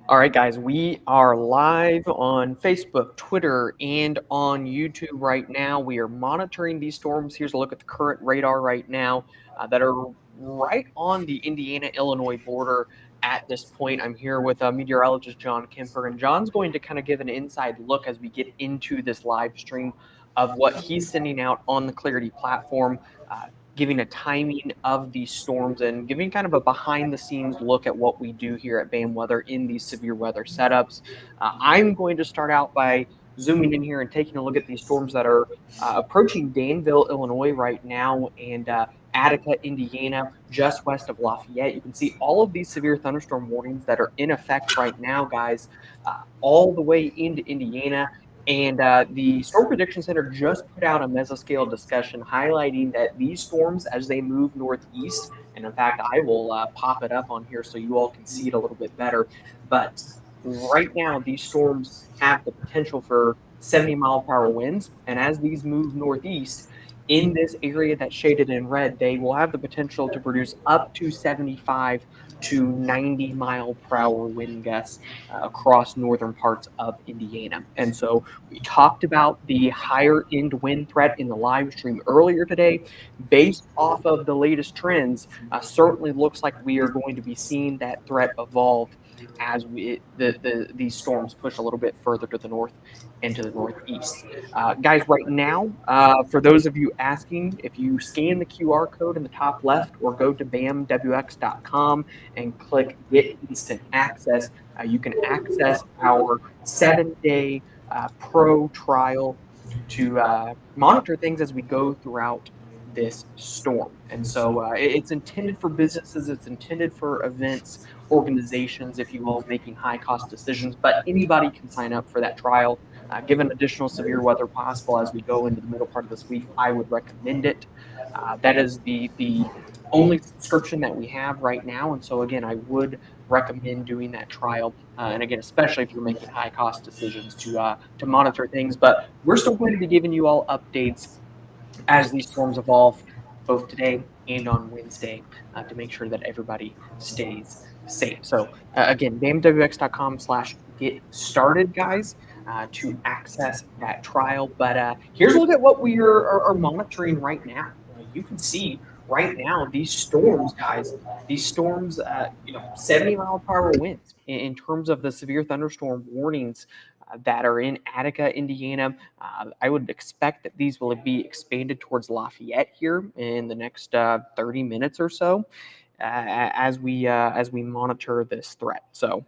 All right, guys, we are live on Facebook, Twitter, and on YouTube right now. We are monitoring these storms. Here's a look at the current radar right now that are right on the Indiana-Illinois border at this point. I'm here with meteorologist John Kemper, and John's going to kind of give an inside look as we get into this live stream of what he's sending out on the Clarity platform. Giving a timing of these storms and giving kind of a behind the scenes look at what we do here at BAM Weather in these severe weather setups. I'm going to start out by zooming in here and taking a look at these storms that are approaching Danville, Illinois right now, and Attica, Indiana, just west of Lafayette. You can see all of these severe thunderstorm warnings that are in effect right now, guys, all the way into Indiana. And the Storm Prediction Center just put out a mesoscale discussion highlighting that these storms, as they move northeast, and in fact, I will pop it up on here so you all can see it a little bit better. But right now, these storms have the potential for 70-mile-per-hour winds. And as these move northeast, in this area that's shaded in red, they will have the potential to produce up to 75 to 90-mile-per-hour wind gusts across northern parts of Indiana. And so we talked about the higher end wind threat in the live stream earlier today. Based off of the latest trends, certainly looks like we are going to be seeing that threat evolve as these storms push a little bit further to the north and to the northeast. Guys, right now, for those of you asking, if you scan the QR code in the top left or go to bamwx.com and click Get Instant Access, you can access our 7-day pro trial to monitor things as we go throughout this storm. And so it's intended for businesses, it's intended for events, organizations, if you will, making high cost decisions, but anybody can sign up for that trial. Given additional severe weather possible as we go into the middle part of this week, I would recommend it. That is the only subscription that we have right now. And so again, I would recommend doing that trial. And again, especially if you're making high cost decisions to monitor things. But we're still going to be giving you all updates as these storms evolve, both today and on Wednesday, to make sure that everybody stays safe. So again, bamwx.com/get started, guys, to access that trial. But here's a look at what we are monitoring right now. You can see right now these storms, guys, these storms, 70-mile-per-hour winds in terms of the severe thunderstorm warnings that are in Attica, Indiana. I would expect that these will be expanded towards Lafayette here in the next 30 minutes or so as we monitor this threat. So,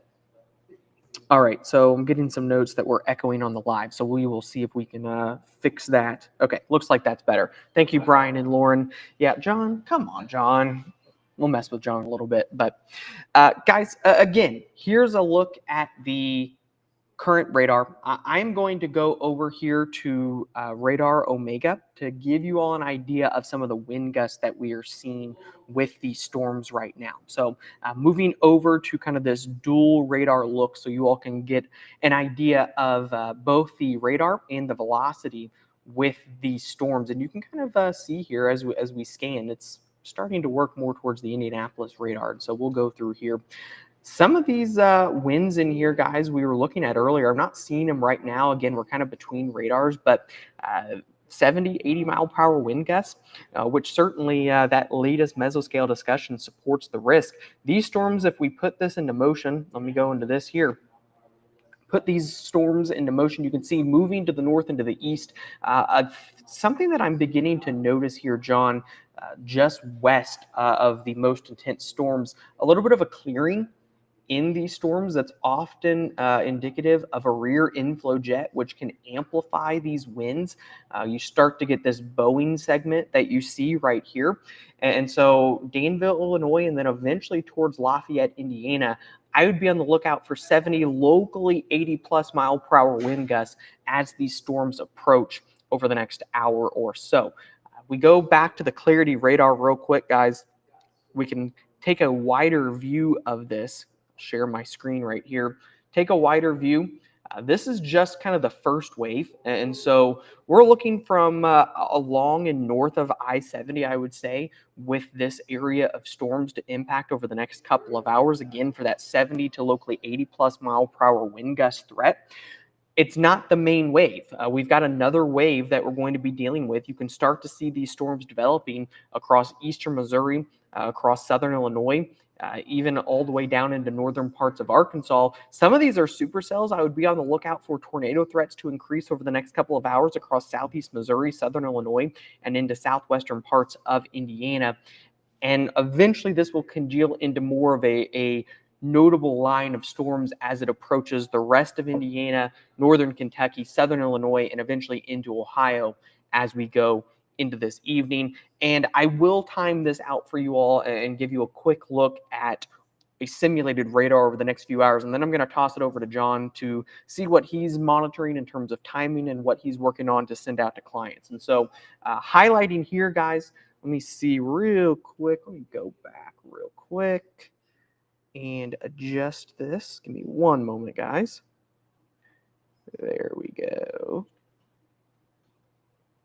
all right, so I'm getting some notes that were echoing on the live, so we will see if we can fix that. Okay, looks like that's better. Thank you, Brian and Lauren. Yeah, John, come on, John. We'll mess with John a little bit, but guys, again, here's a look at the current radar. I'm going to go over here to Radar Omega to give you all an idea of some of the wind gusts that we are seeing with these storms right now. So moving over to kind of this dual radar look so you all can get an idea of both the radar and the velocity with these storms. And you can kind of see here as we scan, it's starting to work more towards the Indianapolis radar. So we'll go through here. Some of these winds in here, guys, we were looking at earlier. I'm not seeing them right now. Again, we're kind of between radars, but 70, 80-mile-per-hour wind gusts, which certainly that latest mesoscale discussion supports the risk. These storms, if we put this into motion, let me go into this here. Put these storms into motion, you can see moving to the north and to the east. Something that I'm beginning to notice here, John, just west of the most intense storms, a little bit of a clearing in these storms that's often indicative of a rear inflow jet, which can amplify these winds. You start to get this bowing segment that you see right here. And so Danville, Illinois, and then eventually towards Lafayette, Indiana, I would be on the lookout for 70, locally 80-plus mile-per-hour wind gusts as these storms approach over the next hour or so. We go back to the Clarity radar real quick, guys. We can take a wider view of this. Share my screen right here. Take a wider view. This is just kind of the first wave. And so we're looking from along and north of I-70, I would say, with this area of storms to impact over the next couple of hours, again, for that 70 to locally 80 plus mile per hour wind gust threat. It's not the main wave. We've got another wave that we're going to be dealing with. You can start to see these storms developing across eastern Missouri, across southern Illinois, even all the way down into northern parts of Arkansas. Some of these are supercells. I would be on the lookout for tornado threats to increase over the next couple of hours across southeast Missouri, southern Illinois, and into southwestern parts of Indiana. And eventually this will congeal into more of a notable line of storms as it approaches the rest of Indiana, northern Kentucky, southern Illinois, and eventually into Ohio as we go into this evening. And I will time this out for you all and give you a quick look at a simulated radar over the next few hours. And then I'm going to toss it over to John to see what he's monitoring in terms of timing and what he's working on to send out to clients. And so highlighting here, guys, let me see real quick. Let me go back real quick and adjust this. Give me one moment, guys. There we go.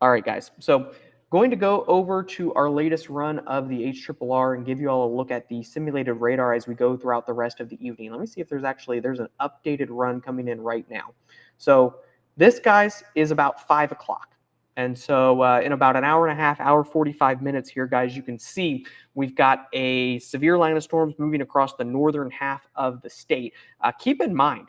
All right, guys. So going to go over to our latest run of the HRRR and give you all a look at the simulated radar as we go throughout the rest of the evening. Let me see if there's an updated run coming in right now. So this, guys, is about 5 o'clock. And so in about an hour and a half, hour 45 minutes here, guys, you can see we've got a severe line of storms moving across the northern half of the state. Keep in mind,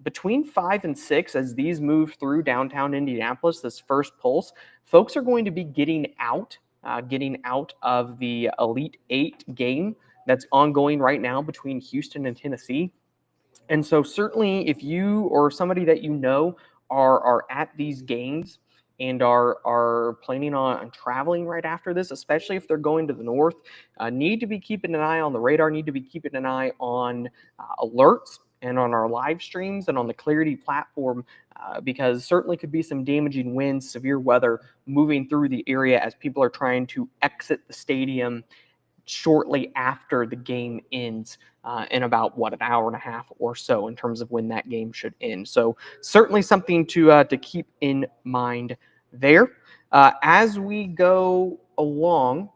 between 5 and 6, as these move through downtown Indianapolis, this first pulse, folks are going to be getting out of the Elite Eight game that's ongoing right now between Houston and Tennessee. And so certainly if you or somebody that you know are at these games and are planning on traveling right after this, especially if they're going to the north, need to be keeping an eye on the radar, need to be keeping an eye on alerts and on our live streams and on the Clarity platform, because certainly could be some damaging winds, severe weather moving through the area as people are trying to exit the stadium shortly after the game ends in about an hour and a half or so in terms of when that game should end. So certainly something to keep in mind there. As we go along,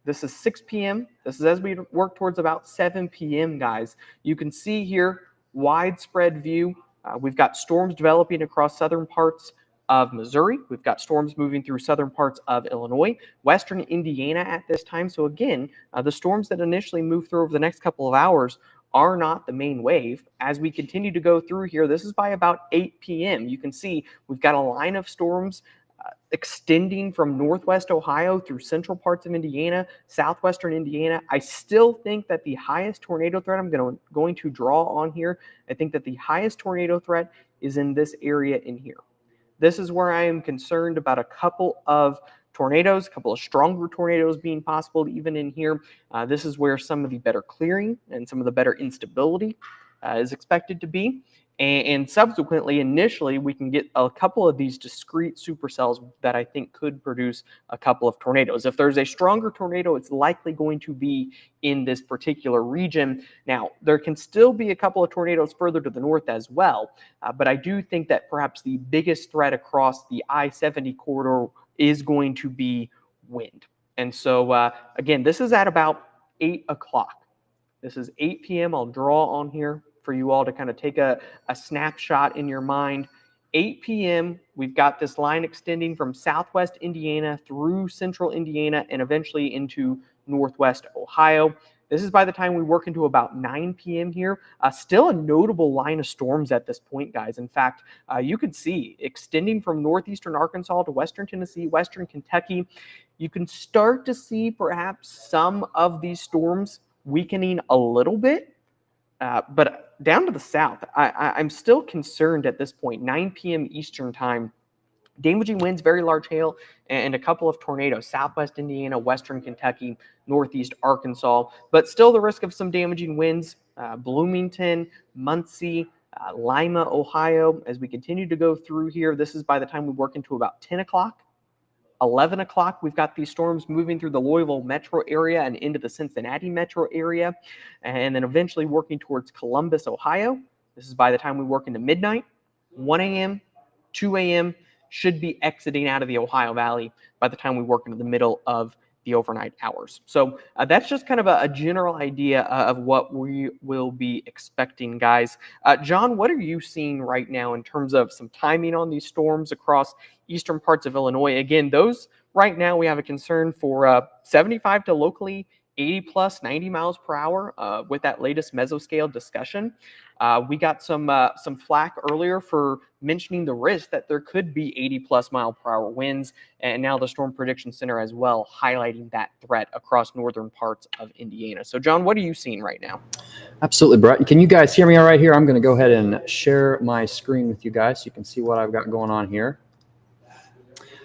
this is 6 p.m. This is as we work towards about 7 p.m., guys. You can see here, widespread view. We've got storms developing across southern parts of Missouri. We've got storms moving through southern parts of Illinois, western Indiana at this time. So again, the storms that initially move through over the next couple of hours are not the main wave. As we continue to go through here, this is by about 8 p.m. You can see we've got a line of storms extending from northwest Ohio through central parts of Indiana, southwestern Indiana. I still think that the highest tornado threat I'm going to draw on here, I think that the highest tornado threat is in this area in here. This is where I am concerned about a couple of tornadoes, a couple of stronger tornadoes being possible even in here. This is where some of the better clearing and some of the better instability is expected to be. And subsequently, initially, we can get a couple of these discrete supercells that I think could produce a couple of tornadoes. If there's a stronger tornado, it's likely going to be in this particular region. Now, there can still be a couple of tornadoes further to the north as well, but I do think that perhaps the biggest threat across the I-70 corridor is going to be wind. And so, again, this is at about 8 o'clock. This is 8 p.m. I'll draw on here for you all to kind of take a snapshot in your mind. 8 p.m., we've got this line extending from southwest Indiana through central Indiana and eventually into northwest Ohio. This is by the time we work into about 9 p.m. here. Still a notable line of storms at this point, guys. In fact, you can see extending from northeastern Arkansas to western Tennessee, western Kentucky. You can start to see perhaps some of these storms weakening a little bit. But down to the south, I'm still concerned at this point, 9 p.m. Eastern time. Damaging winds, very large hail, and a couple of tornadoes, southwest Indiana, western Kentucky, northeast Arkansas, but still the risk of some damaging winds, Bloomington, Muncie, Lima, Ohio. As we continue to go through here, this is by the time we work into about 10 o'clock. 11 o'clock, we've got these storms moving through the Louisville metro area and into the Cincinnati metro area, and then eventually working towards Columbus, Ohio. This is by the time we work into midnight. 1 a.m., 2 a.m. should be exiting out of the Ohio Valley by the time we work into the middle of the overnight hours. So that's just kind of a general idea of what we will be expecting, guys. John, what are you seeing right now in terms of some timing on these storms across eastern parts of Illinois? Again, those right now we have a concern for 75 to locally 80 plus 90 miles per hour with that latest mesoscale discussion. We got some flack earlier for mentioning the risk that there could be 80 plus mile per hour winds, and now the Storm Prediction Center as well highlighting that threat across northern parts of Indiana. So, John, what are you seeing right now? Absolutely, Brett. Can you guys hear me all right here? I'm going to go ahead and share my screen with you guys so you can see what I've got going on here.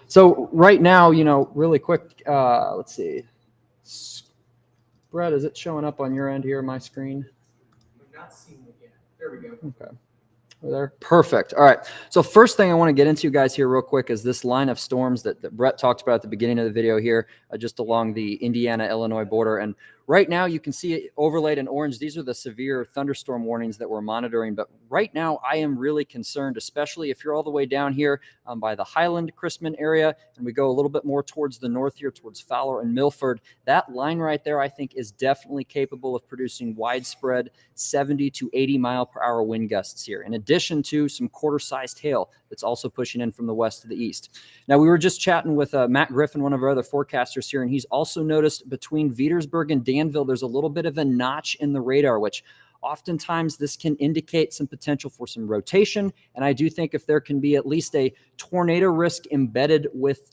So right now, really quick, let's see. Brett, is it showing up on your end here, my screen? We've not seen it yet. There we go. Okay. There. Perfect. All right. So first thing I want to get into, guys, here real quick is this line of storms that Brett talked about at the beginning of the video here, just along the Indiana-Illinois border. And right now you can see it overlaid in orange. These are the severe thunderstorm warnings that we're monitoring. But right now I am really concerned, especially if you're all the way down here by the Highland, Chrisman area, and we go a little bit more towards the north here, towards Fowler and Milford. That line right there, I think, is definitely capable of producing widespread 70 to 80 mile per hour wind gusts here, in addition to some quarter-sized hail that's also pushing in from the west to the east. Now, we were just chatting with Matt Griffin, one of our other forecasters here, and he's also noticed between Veedersburg and Danville, there's a little bit of a notch in the radar, which oftentimes this can indicate some potential for some rotation. And I do think if there can be at least a tornado risk embedded with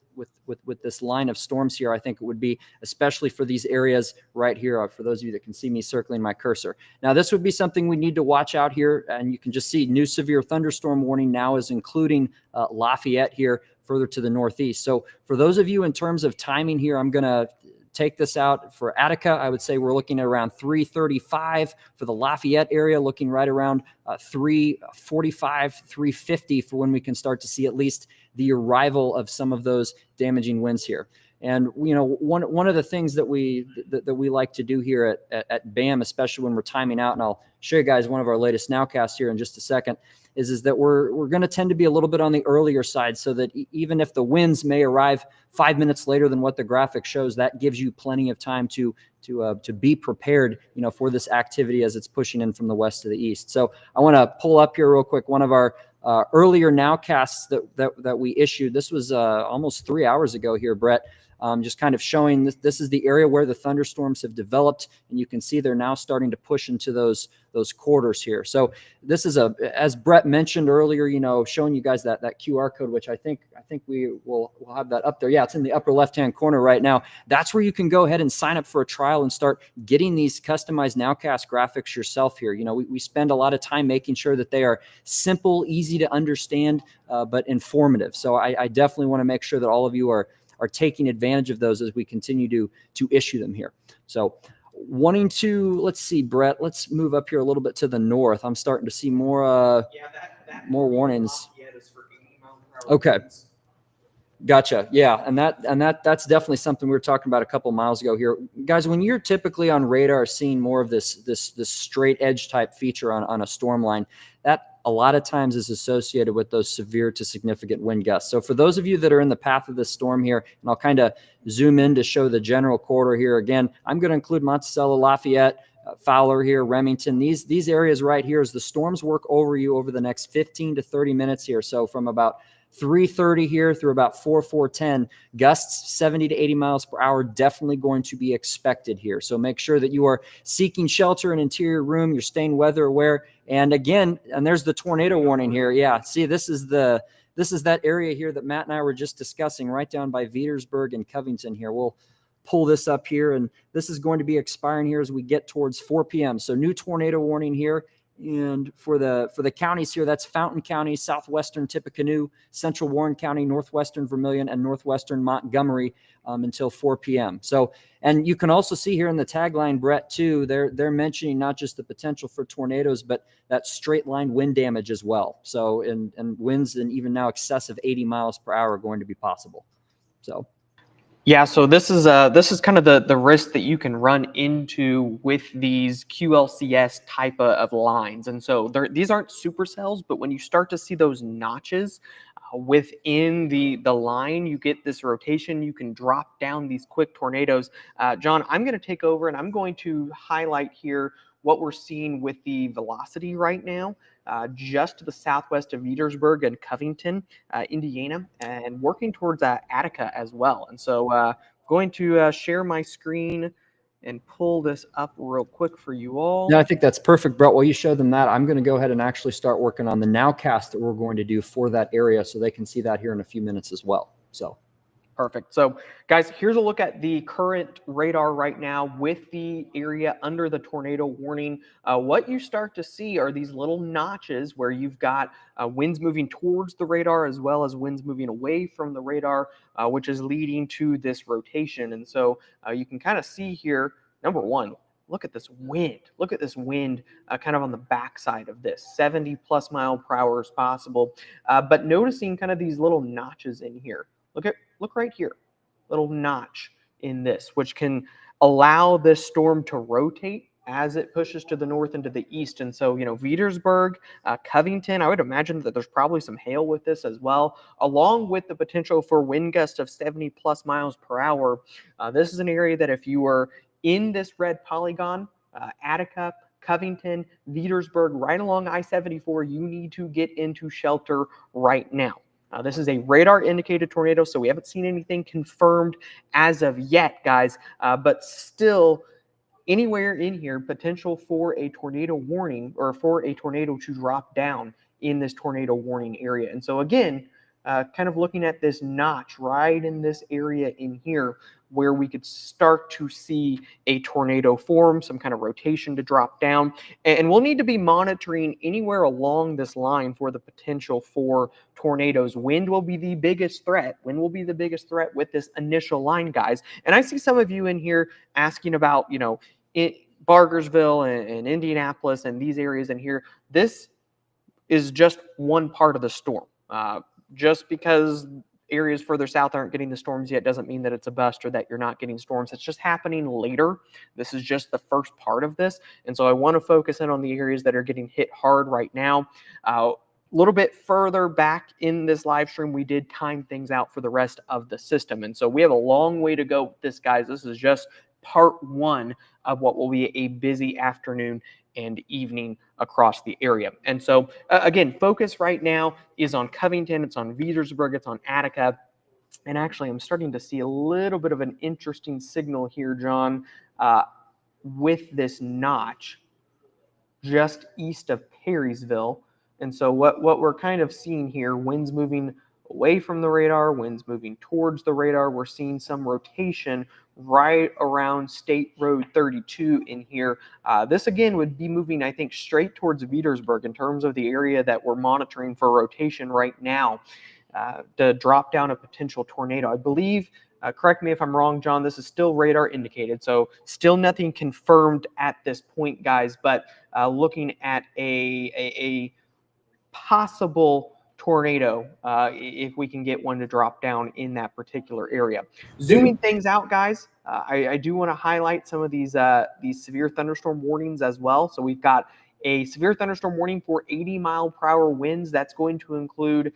this line of storms here, I think it would be, especially for these areas right here, for those of you that can see me circling my cursor. Now, this would be something we need to watch out here. And you can just see new severe thunderstorm warning now is including Lafayette here further to the northeast. So for those of you in terms of timing here, I'm going to take this out for Attica. I would say we're looking at around 3:35 for the Lafayette area, looking right around 3:45, 3:50 for when we can start to see at least the arrival of some of those damaging winds here. And one of the things that we like to do here at BAM, especially when we're timing out, and I'll show you guys one of our latest Nowcasts here in just a second, is that we're going to tend to be a little bit on the earlier side, so that even if the winds may arrive 5 minutes later than what the graphic shows, that gives you plenty of time to be prepared, for this activity as it's pushing in from the west to the east. So I want to pull up here real quick one of our earlier Nowcasts that we issued. This was almost 3 hours ago here, Brett. Just kind of showing this is the area where the thunderstorms have developed, and you can see they're now starting to push into those quarters here. So this is as Brett mentioned earlier, showing you guys that QR code, which I think we'll have that up there. Yeah, it's in the upper left-hand corner right now. That's where you can go ahead and sign up for a trial and start getting these customized Nowcast graphics yourself here. We spend a lot of time making sure that they are simple, easy to understand, but informative. So I definitely want to make sure that all of you are taking advantage of those as we continue to issue them here. So wanting to, let's see, Brett, let's move up here a little bit to the north. I'm starting to see more more warnings. Okay. Gotcha. Yeah. And that's definitely something we were talking about a couple miles ago here. Guys, when you're typically on radar seeing more of this straight edge type feature on a storm line, that a lot of times is associated with those severe to significant wind gusts. So for those of you that are in the path of this storm here, and I'll kind of zoom in to show the general corridor here. Again, I'm going to include Monticello, Lafayette, Fowler here, Remington, these areas right here as the storms work over you over the next 15 to 30 minutes here. So from about 3:30 here through about 4:10, gusts 70 to 80 miles per hour definitely going to be expected here. So make sure that you are seeking shelter in an interior room, you're staying weather aware. And again, and there's the tornado warning here. Yeah, see, this is that area here that Matt and I were just discussing right down by Veedersburg and Covington here. We'll pull this up here, and this is going to be expiring here as we get towards 4 p.m. So new tornado warning here. And for the counties here, that's Fountain County, southwestern Tippecanoe, central Warren County, northwestern Vermilion, and northwestern Montgomery until 4 p.m. So, and you can also see here in the tagline, Brett, too, they're mentioning not just the potential for tornadoes, but that straight line wind damage as well. So, and winds and even now excessive 80 miles per hour are going to be possible. So. Yeah, so this is kind of the risk that you can run into with these QLCS type of lines, and so these aren't supercells, but when you start to see those notches within the line, you get this rotation. You can drop down these quick tornadoes. John, I'm going to take over, and I'm going to highlight here what we're seeing with the velocity right now. Just to the southwest of Petersburg and Covington, Indiana, and working towards Attica as well. And so, going to share my screen and pull this up real quick for you all. No, I think that's perfect, Brett. While you show them that, I'm going to go ahead and actually start working on the Nowcast that we're going to do for that area so they can see that here in a few minutes as well. So. Perfect. So, guys, here's a look at the current radar right now with the area under the tornado warning. What you start to see are these little notches where you've got winds moving towards the radar as well as winds moving away from the radar, which is leading to this rotation. And so you can kind of see here, number one, look at this wind. Look at this wind kind of on the backside of this, 70 plus mile per hour is possible. But noticing kind of these little notches in here. Look right here, little notch in this, which can allow this storm to rotate as it pushes to the north and to the east. And so, Petersburg, Covington, I would imagine that there's probably some hail with this as well, along with the potential for wind gusts of 70 plus miles per hour. This is an area that if you were in this red polygon, Attica, Covington, Petersburg, right along I-74, you need to get into shelter right now. This is a radar indicated tornado, so we haven't seen anything confirmed as of yet, guys, but still anywhere in here, potential for a tornado warning or for a tornado to drop down in this tornado warning area. And so again, kind of looking at this notch right in this area in here where we could start to see a tornado form, some kind of rotation to drop down. And we'll need to be monitoring anywhere along this line for the potential for tornadoes. Wind will be the biggest threat. Wind will be the biggest threat with this initial line, guys. And I see some of you in here asking about, Bargersville and Indianapolis and these areas in here. This is just one part of the storm. Just because areas further south aren't getting the storms yet doesn't mean that it's a bust or that you're not getting storms. It's just happening later. This is just the first part of this. And so I want to focus in on the areas that are getting hit hard right now. A little bit further back in this live stream, we did time things out for the rest of the system. And so we have a long way to go with this, guys. This is just part one of what will be a busy afternoon and evening across the area. And so, again, focus right now is on Covington, it's on Petersburg, it's on Attica. And actually, I'm starting to see a little bit of an interesting signal here, John, with this notch just east of Perrysville. And so what we're kind of seeing here, winds moving away from the radar, winds moving towards the radar. We're seeing some rotation right around State Road 32 in here. This, again, would be moving, I think, straight towards Petersburg in terms of the area that we're monitoring for rotation right now to drop down a potential tornado. I believe, correct me if I'm wrong, John, this is still radar indicated, so still nothing confirmed at this point, guys, but looking at a possible tornado if we can get one to drop down in that particular area. Zooming things out, guys, I do want to highlight some of these severe thunderstorm warnings as well. So we've got a severe thunderstorm warning for 80 mile per hour winds. That's going to include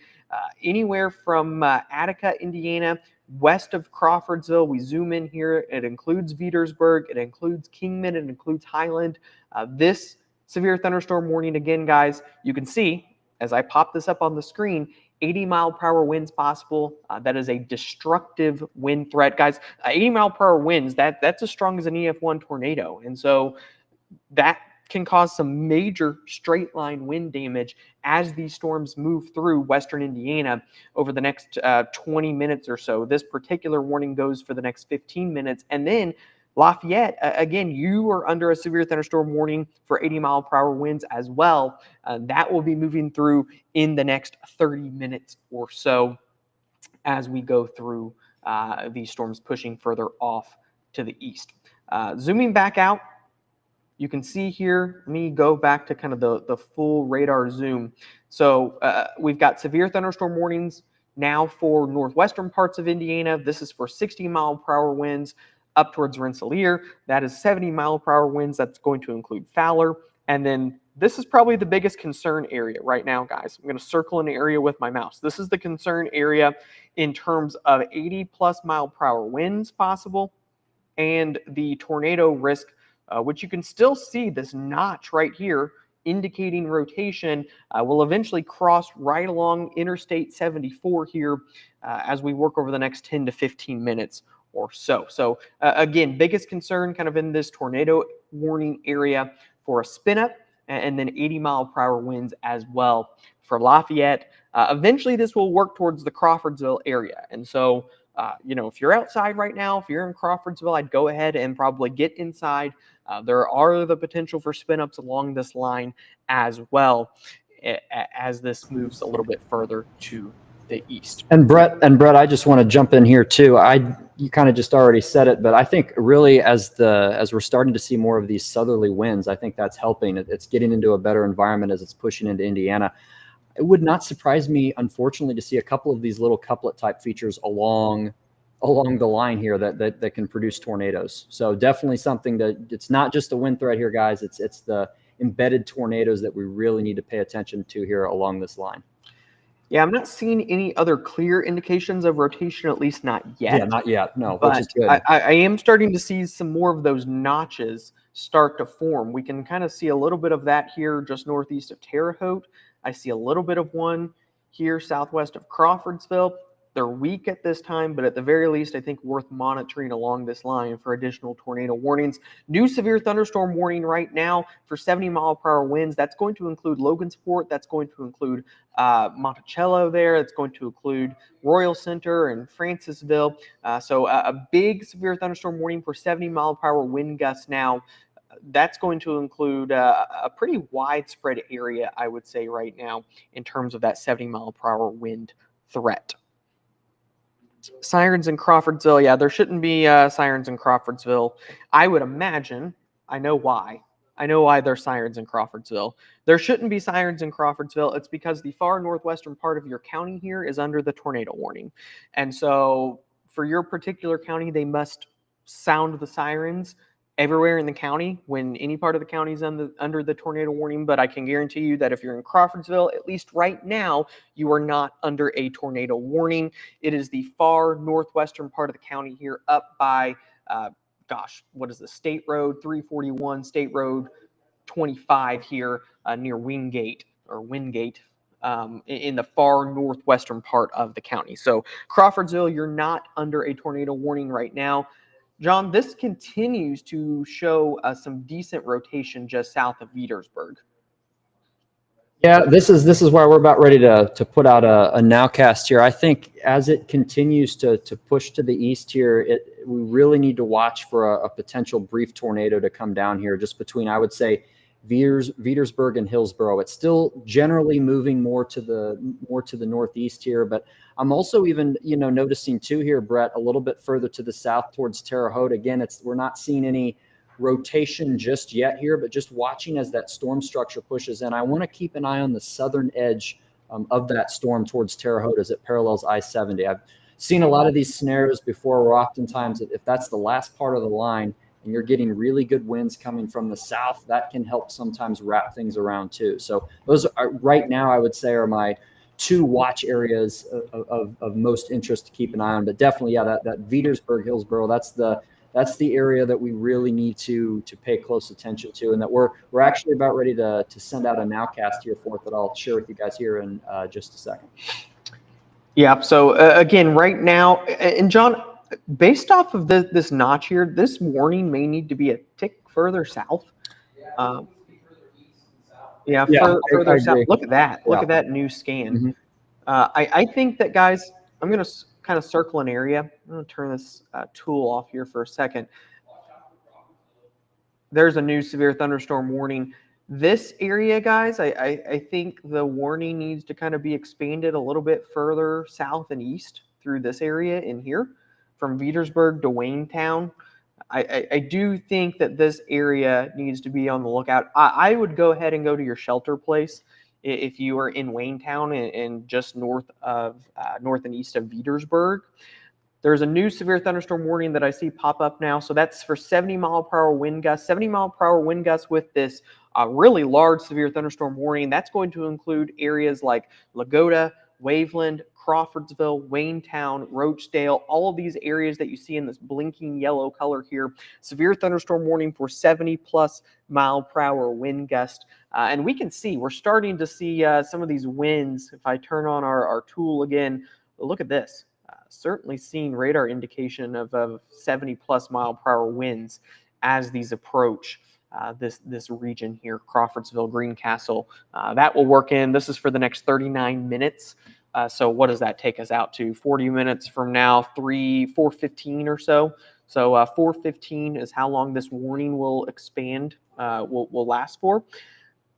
anywhere from Attica, Indiana, west of Crawfordsville. We zoom in here. It includes Petersburg. It includes Kingman. It includes Highland. This severe thunderstorm warning, again, guys, you can see as I pop this up on the screen, 80 mile per hour winds possible. That is a destructive wind threat, guys. 80 mile per hour winds, that's as strong as an EF1 tornado. And so that can cause some major straight line wind damage as these storms move through western Indiana over the next 20 minutes or so. This particular warning goes for the next 15 minutes. And then Lafayette, again, you are under a severe thunderstorm warning for 80 mile per hour winds as well. That will be moving through in the next 30 minutes or so as we go through these storms pushing further off to the east. Zooming back out, you can see here, let me go back to kind of the full radar zoom. So we've got severe thunderstorm warnings Now for northwestern parts of Indiana, this is for 60-mile-per-hour winds up towards Rensselaer. That is 70-mile-per-hour winds. That's going to include Fowler. And then this is probably the biggest concern area right now, guys. I'm going to circle an area with my mouse. This is the concern area in terms of 80-plus mile-per-hour winds possible and the tornado risk, which you can still see this notch right here indicating rotation, will eventually cross right along Interstate 74 here as we work over the next 10 to 15 minutes or so. So again, biggest concern kind of in this tornado warning area for a spin up and then 80-mile-per-hour winds as well for Lafayette. Eventually, this will work towards the Crawfordsville area. And so, if you're outside right now, if you're in Crawfordsville, I'd go ahead and probably get inside. There are the potential for spin ups along this line as well as this moves a little bit further to the east. And Brett, I just want to jump in here too. You kind of just already said it, but I think really as we're starting to see more of these southerly winds, I think that's helping. It's getting into a better environment as it's pushing into Indiana. It would not surprise me, unfortunately, to see a couple of these little couplet type features along the line here that can produce tornadoes. So definitely something that it's not just the wind threat here, guys. It's the embedded tornadoes that we really need to pay attention to here along this line. Yeah, I'm not seeing any other clear indications of rotation, at least not yet. Yeah, not yet. No, but which is good. I am starting to see some more of those notches start to form. We can kind of see a little bit of that here just northeast of Terre Haute. I see a little bit of one here southwest of Crawfordsville. They're weak at this time, but at the very least, I think worth monitoring along this line for additional tornado warnings. New severe thunderstorm warning right now for 70-mile-per-hour winds. That's going to include Logansport. That's going to include Monticello there. It's going to include Royal Center and Francisville. So a big severe thunderstorm warning for 70-mile-per-hour wind gusts now. That's going to include a pretty widespread area, I would say, right now in terms of that 70-mile-per-hour wind threat. Sirens in Crawfordsville. Yeah, there shouldn't be sirens in Crawfordsville. I would imagine. I know why. I know why there's sirens in Crawfordsville. There shouldn't be sirens in Crawfordsville. It's because the far northwestern part of your county here is under the tornado warning. And so for your particular county, they must sound the sirens everywhere in the county when any part of the county is under the tornado warning. But I can guarantee you that if you're in Crawfordsville, at least right now, you are not under a tornado warning. It is the far northwestern part of the county here up by, what is the State Road 341, State Road 25 here near Wingate in the far northwestern part of the county. So Crawfordsville, you're not under a tornado warning right now. John, this continues to show some decent rotation just south of Petersburg. Yeah, this is why we're about ready to put out a Nowcast here. I think as it continues to push to the east here, we really need to watch for a potential brief tornado to come down here just between, I would say, Petersburg and Hillsborough. It's still generally moving more to the northeast here, but I'm also even noticing too here, Brett, a little bit further to the south towards Terre Haute. Again, we're not seeing any rotation just yet here, but just watching as that storm structure pushes in. I want to keep an eye on the southern edge of that storm towards Terre Haute as it parallels I-70. I've seen a lot of these scenarios before where oftentimes if that's the last part of the line and you're getting really good winds coming from the south, that can help sometimes wrap things around too. So those are right now, I would say, are my two watch areas of most interest to keep an eye on. But definitely, yeah, that Petersburg, Hillsborough, that's the area that we really need to pay close attention to, and that we're actually about ready to send out a Nowcast here for it that I'll share with you guys here in just a second. Yeah. So again, right now, and John, based off of this notch here, this warning may need to be a tick further south. Further south. Look at that. Look at that new scan. Mm-hmm. I think that, guys, I'm going to kind of circle an area. I'm going to turn this tool off here for a second. There's a new severe thunderstorm warning. This area, guys, I think the warning needs to kind of be expanded a little bit further south and east through this area in here from Petersburg to Waynetown. I do think that this area needs to be on the lookout. I would go ahead and go to your shelter place if you are in Waynetown and just north and east of Petersburg. There's a new severe thunderstorm warning that I see pop up now. So that's for 70-mile-per-hour wind gusts. 70-mile-per-hour wind gusts with this really large severe thunderstorm warning. That's going to include areas like Lagoda, Waveland, Crawfordsville, Waynetown, Roachdale, all of these areas that you see in this blinking yellow color here. Severe thunderstorm warning for 70-plus mile-per-hour wind gust. And we can see, we're starting to see some of these winds. If I turn on our tool again, look at this. Certainly seeing radar indication of 70-plus mile-per-hour winds as these approach this region here, Crawfordsville, Greencastle. That will work in. This is for the next 39 minutes. So what does that take us out to? 40 minutes from now, 4:15 or so. So 4:15 is how long this warning will expand, will last for.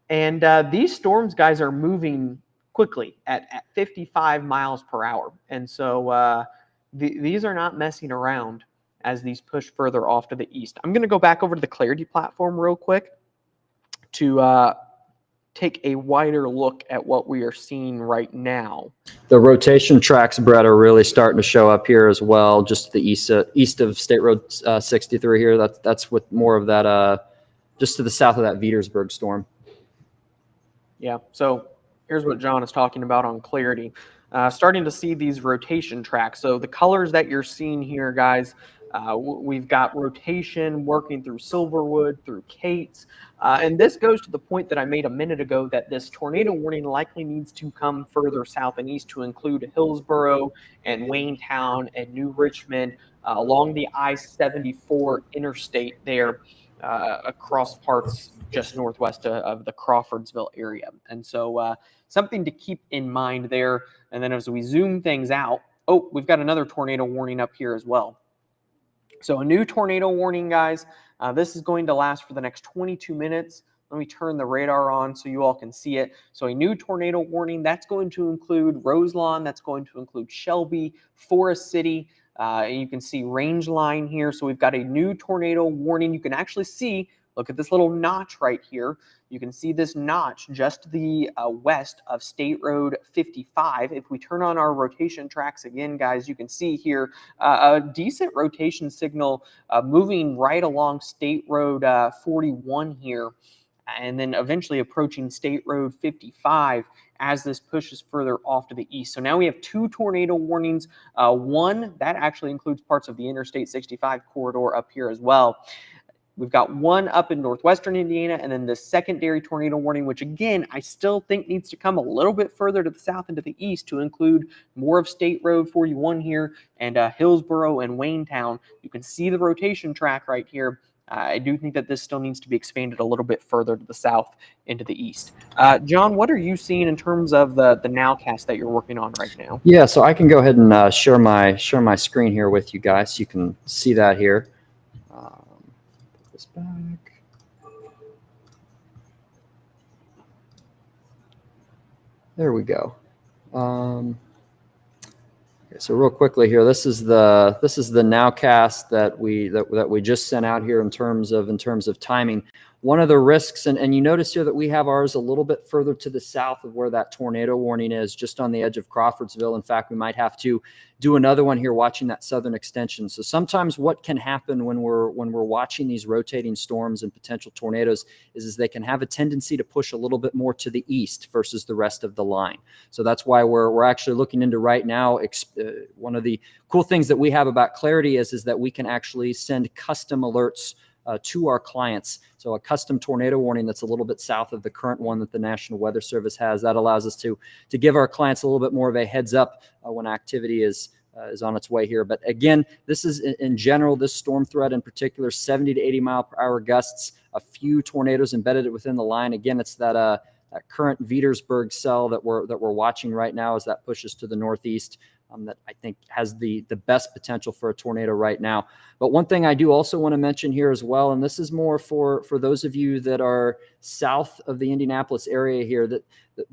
And these storms, guys, are moving quickly at 55 miles per hour. And so these are not messing around as these push further off to the east. I'm going to go back over to the Clarity platform real quick to take a wider look at what we are seeing right now. The rotation tracks, Brett, are really starting to show up here as well, just to the east of State Road 63 here. That's with more of that, just to the south of that Petersburg storm. Yeah, so here's what John is talking about on Clarity. Starting to see these rotation tracks. So the colors that you're seeing here, guys, we've got rotation working through Silverwood, through Cates. And this goes to the point that I made a minute ago that this tornado warning likely needs to come further south and east to include Hillsborough and Waynetown and New Richmond along the I-74 interstate there. Across parts just northwest of the Crawfordsville area. And so something to keep in mind there. And then as we zoom things out, oh, we've got another tornado warning up here as well. So a new tornado warning, guys. This is going to last for the next 22 minutes. Let me turn the radar on so you all can see it. So a new tornado warning, that's going to include Roselawn, that's going to include Shelby, Forest City. You can see range line here. So we've got a new tornado warning. You can actually see, look at this little notch right here. You can see this notch just to the west of State Road 55. If we turn on our rotation tracks again, guys, you can see here a decent rotation signal moving right along State Road 41 here, and then eventually approaching State Road 55 as this pushes further off to the east. So now we have two tornado warnings. One that actually includes parts of the Interstate 65 corridor up here as well. We've got one up in northwestern Indiana, and then the secondary tornado warning, which again, I still think needs to come a little bit further to the south and to the east to include more of State Road 41 here and Hillsborough and Waynetown. You can see the rotation track right here. I do think that this still needs to be expanded a little bit further to the south into the east. John, what are you seeing in terms of the Nowcast that you're working on right now? Yeah, so I can go ahead and share my screen here with you guys. So you can see that here. Put this back. There we go. Okay, so real quickly here, this is the Nowcast that we just sent out here in terms of timing. One of the risks, and you notice here that we have ours a little bit further to the south of where that tornado warning is, just on the edge of Crawfordsville. In fact, we might have to do another one here watching that southern extension. So sometimes what can happen when we're watching these rotating storms and potential tornadoes is they can have a tendency to push a little bit more to the east versus the rest of the line. So that's why we're actually looking into right now. One of the cool things that we have about Clarity is that we can actually send custom alerts to our clients. So a custom tornado warning that's a little bit south of the current one that the National Weather Service has, that allows us to give our clients a little bit more of a heads up when activity is on its way here. But again, this is in general, this storm threat in particular, 70 to 80 mile per hour gusts, a few tornadoes embedded within the line. Again, it's that current Petersburg cell that we're watching right now as that pushes to the northeast. that I think has the best potential for a tornado right now. But one thing I do also want to mention here as well, and this is more for those of you that are south of the Indianapolis area here, that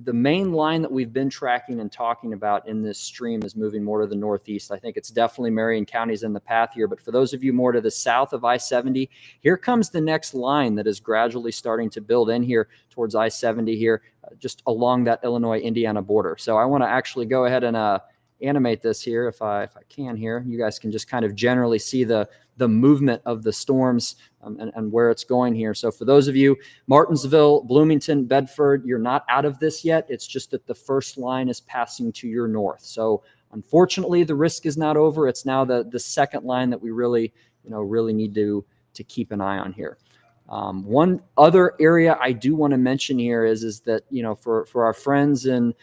the main line that we've been tracking and talking about in this stream is moving more to the northeast. I think it's definitely Marion County's in the path here. But for those of you more to the south of I-70, here comes the next line that is gradually starting to build in here towards I-70 here, just along that Illinois-Indiana border. So I want to actually go ahead and animate this here if I can here. You guys can just kind of generally see the movement of the storms and where it's going here. So for those of you, Martinsville, Bloomington, Bedford, you're not out of this yet. It's just that the first line is passing to your north. So unfortunately, the risk is not over. It's now the second line that we really need to keep an eye on here. One other area I do want to mention here is that, for our friends in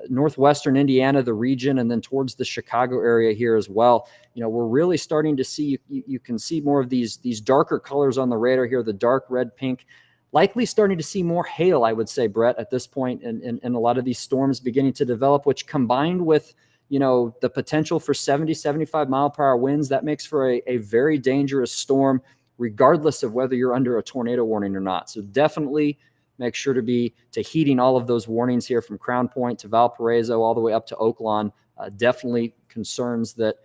northwestern Indiana, the region, and then towards the Chicago area here as well, we're really starting to see, you can see more of these darker colors on the radar here, the dark red, pink, likely starting to see more hail, I would say, Brett, at this point, and a lot of these storms beginning to develop, which combined with, the potential for 70, 75 mile per hour winds, that makes for a very dangerous storm, regardless of whether you're under a tornado warning or not. So definitely make sure to be heeding all of those warnings here from Crown Point to Valparaiso all the way up to Oaklawn. Definitely concerns that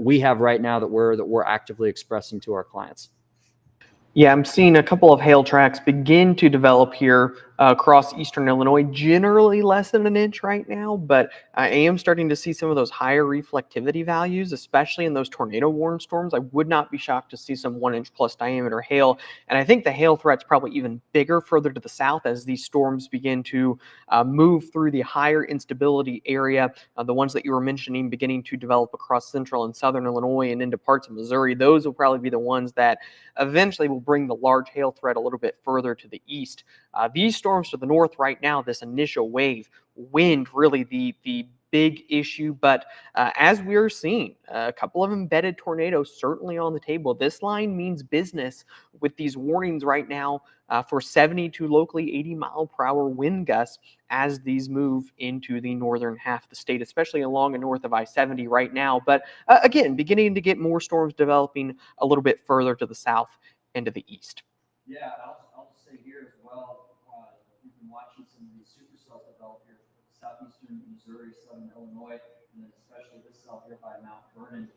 we have right now that we're actively expressing to our clients. Yeah, I'm seeing a couple of hail tracks begin to develop here across eastern Illinois, generally less than an inch right now, but I am starting to see some of those higher reflectivity values, especially in those tornado warning storms. I would not be shocked to see some 1 inch plus diameter hail, and I think the hail threat's probably even bigger further to the south as these storms begin to move through the higher instability area, the ones that you were mentioning beginning to develop across central and southern Illinois and into parts of Missouri. Those will probably be the ones that eventually will bring the large hail threat a little bit further to the east. These storms to the north right now, this initial wave, wind really the big issue, but as we're seeing, a couple of embedded tornadoes certainly on the table. This line means business with these warnings right now for 70 to locally 80 mile per hour wind gusts as these move into the northern half of the state, especially along and north of I-70 right now. But again, beginning to get more storms developing a little bit further to the south and to the east. Yeah, I'll just say here as well, we've been watching some of these supercells develop here, southeastern Missouri, southern Illinois, and then especially this cell here by Mount Vernon.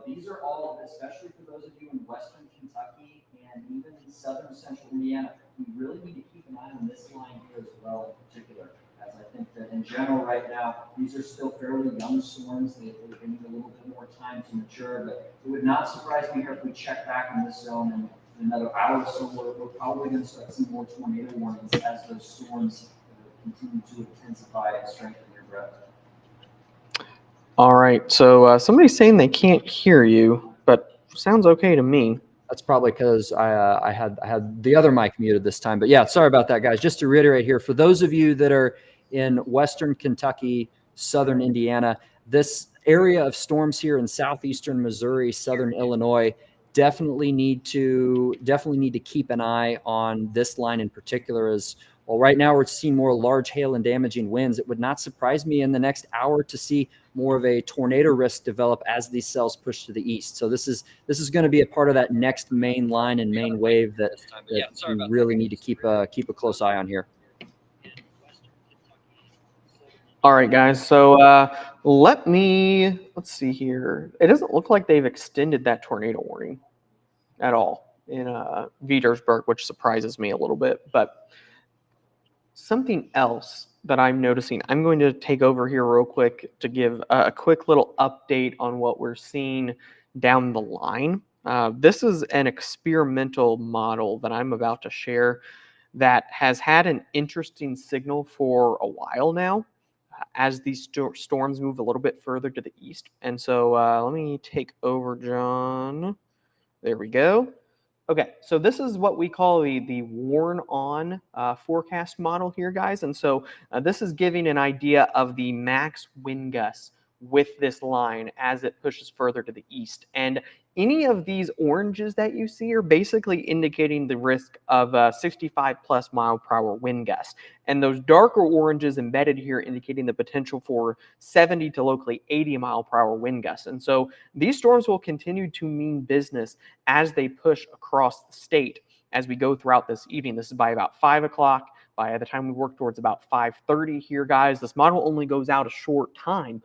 These are all, especially for those of you in western Kentucky and even in southern central Indiana, we really need to keep an eye on this line here as well in particular, as I think that in general right now, these are still fairly young storms. They need a little bit more time to mature, but it would not surprise me here if we check back in this zone and another hour or so, we're probably going to start seeing more tornado warnings as those storms continue to intensify and strengthen your breath. All right, so somebody's saying they can't hear you, but sounds okay to me. That's probably because I had the other mic muted this time. But yeah, sorry about that, guys. Just to reiterate here, for those of you that are in western Kentucky, southern Indiana, this area of storms here in southeastern Missouri, southern Illinois, definitely need to keep an eye on this line in particular. As well, right now we're seeing more large hail and damaging winds. It would not surprise me in the next hour to see more of a tornado risk develop as these cells push to the east. So this is going to be a part of that next main line and main wave that we really need to keep a close eye on here. All right, guys. So let's see here. It doesn't look like they've extended that tornado warning at all in Petersburg, which surprises me a little bit. But something else that I'm noticing, I'm going to take over here real quick to give a quick little update on what we're seeing down the line. This is an experimental model that I'm about to share that has had an interesting signal for a while now as these storms move a little bit further to the east. And so let me take over, John. There we go. Okay, so this is what we call the worn-on forecast model here, guys. And so this is giving an idea of the max wind gusts with this line as it pushes further to the east. And Any of these oranges that you see are basically indicating the risk of a 65+ mile per hour wind gust. And those darker oranges embedded here indicating the potential for 70 to locally 80 mile per hour wind gusts. And so these storms will continue to mean business as they push across the state as we go throughout this evening. This is by about 5 o'clock. By the time we work towards about 5:30 here, guys, this model only goes out a short time,